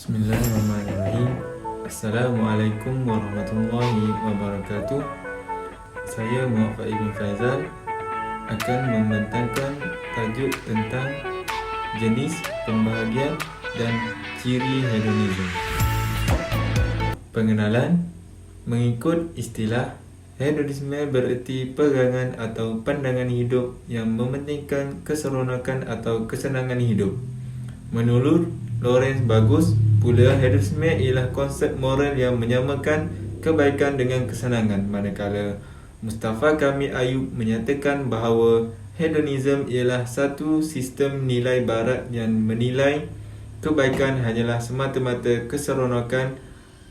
Bismillahirrahmanirrahim. Assalamualaikum warahmatullahi wabarakatuh. Saya Muhammad Ibn Faizal akan membentangkan tajuk tentang jenis, pembahagian dan ciri hedonisme. Pengenalan. Mengikut istilah, hedonisme bererti pegangan atau pandangan hidup yang mementingkan keseronokan atau kesenangan hidup. Menurut Lawrence Bagus pula, hedonisme ialah konsep moral yang menyamakan kebaikan dengan kesenangan, manakala Mustafa Kamil Ayub menyatakan bahawa hedonisme ialah satu sistem nilai barat yang menilai kebaikan hanyalah semata-mata keseronokan,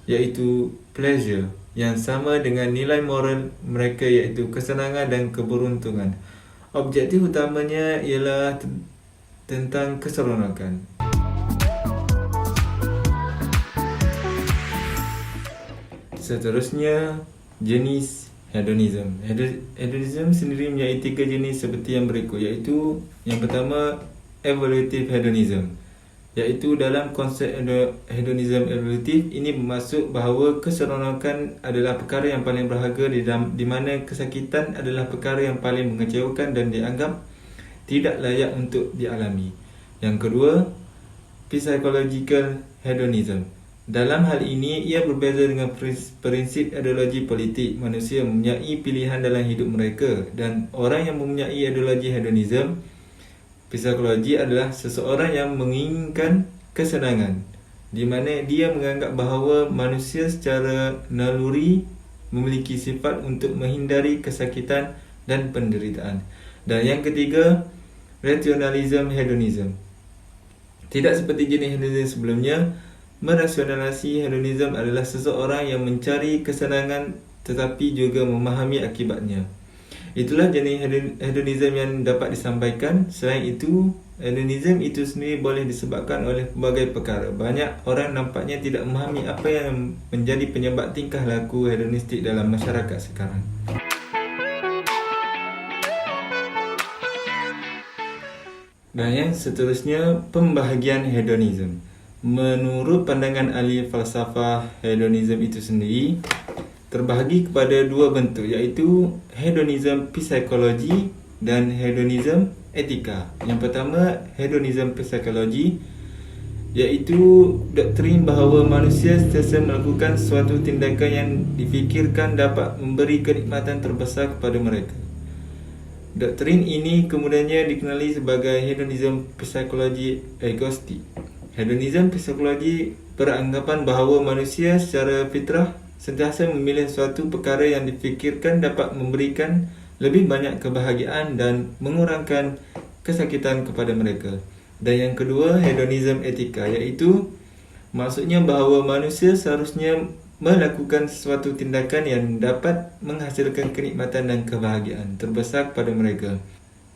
iaitu pleasure, yang sama dengan nilai moral mereka, iaitu kesenangan dan keberuntungan. Objektif utamanya ialah tentang keseronokan. Seterusnya, jenis hedonisme. Hedonisme sendiri mempunyai 3 jenis seperti yang berikut, iaitu yang pertama, evolutive hedonism, iaitu dalam konsep hedonisme evolutif ini bermaksud bahawa keseronokan adalah perkara yang paling berharga, di mana kesakitan adalah perkara yang paling mengecewakan dan dianggap tidak layak untuk dialami. Yang kedua, psychological hedonism. Dalam hal ini, ia berbeza dengan prinsip ideologi politik. Manusia mempunyai pilihan dalam hidup mereka, dan orang yang mempunyai ideologi hedonisme psikologi adalah seseorang yang menginginkan kesenangan, di mana dia menganggap bahawa manusia secara naluri memiliki sifat untuk menghindari kesakitan dan penderitaan. Dan yang ketiga, rationalism hedonism. Tidak seperti jenis hedonisme sebelumnya, merasionalisasi hedonisme adalah seseorang yang mencari kesenangan tetapi juga memahami akibatnya. Itulah jenis hedonisme yang dapat disampaikan. Selain itu, hedonisme itu sendiri boleh disebabkan oleh pelbagai perkara. Banyak orang nampaknya tidak memahami apa yang menjadi penyebab tingkah laku hedonistik dalam masyarakat sekarang. Dan yang seterusnya, pembahagian hedonisme. Menurut pandangan ahli falsafah, hedonisme itu sendiri terbahagi kepada 2 bentuk, iaitu hedonisme psikologi dan hedonisme etika. Yang pertama, hedonisme psikologi, iaitu doktrin bahawa manusia sentiasa melakukan suatu tindakan yang difikirkan dapat memberi kenikmatan terbesar kepada mereka. Doktrin ini kemudiannya dikenali sebagai hedonisme psikologi egoistik. Hedonisme psikologi beranggapan bahawa manusia secara fitrah sentiasa memilih suatu perkara yang difikirkan dapat memberikan lebih banyak kebahagiaan dan mengurangkan kesakitan kepada mereka. Dan yang kedua, hedonisme etika, iaitu maksudnya bahawa manusia seharusnya melakukan sesuatu tindakan yang dapat menghasilkan kenikmatan dan kebahagiaan terbesar kepada mereka.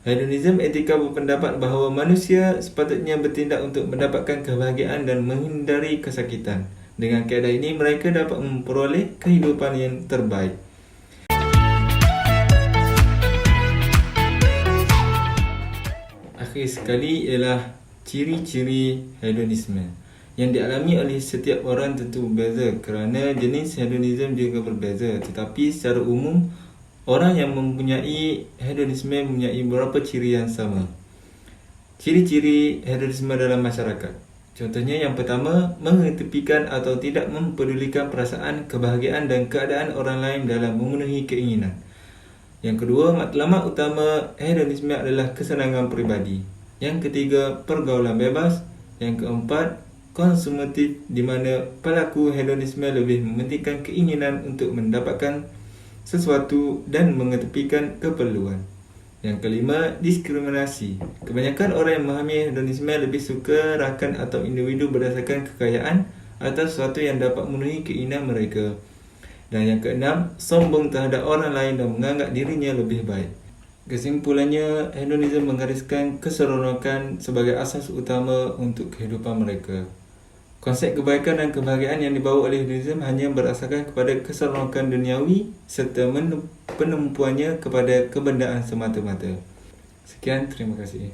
Hedonisme etika berpendapat bahawa manusia sepatutnya bertindak untuk mendapatkan kebahagiaan dan menghindari kesakitan. Dengan keadaan ini, mereka dapat memperoleh kehidupan yang terbaik. Akhir sekali ialah ciri-ciri hedonisme. Yang dialami oleh setiap orang tentu berbeza, kerana jenis hedonisme juga berbeza. Tetapi secara umum, orang yang mempunyai hedonisme mempunyai beberapa ciri yang sama. Ciri-ciri hedonisme dalam masyarakat. Contohnya, yang pertama, mengetepikan atau tidak mempedulikan perasaan, kebahagiaan dan keadaan orang lain dalam memenuhi keinginan. Yang kedua, matlamat utama hedonisme adalah kesenangan peribadi. Yang ketiga, pergaulan bebas. Yang keempat, konsumatif, di mana pelaku hedonisme lebih mementingkan keinginan untuk mendapatkan sesuatu dan mengetepikan keperluan. Yang kelima, diskriminasi. Kebanyakan orang yang memahami hedonisme lebih suka rakan atau individu berdasarkan kekayaan atau sesuatu yang dapat memenuhi keinginan mereka. Dan yang keenam, sombong terhadap orang lain dan menganggap dirinya lebih baik. Kesimpulannya, hedonisme menggariskan keseronokan sebagai asas utama untuk kehidupan mereka. Konsep kebaikan dan kebahagiaan yang dibawa oleh hedonisme hanya berasaskan kepada keseronokan duniawi serta penumpuannya kepada kebendaan semata-mata. Sekian, terima kasih.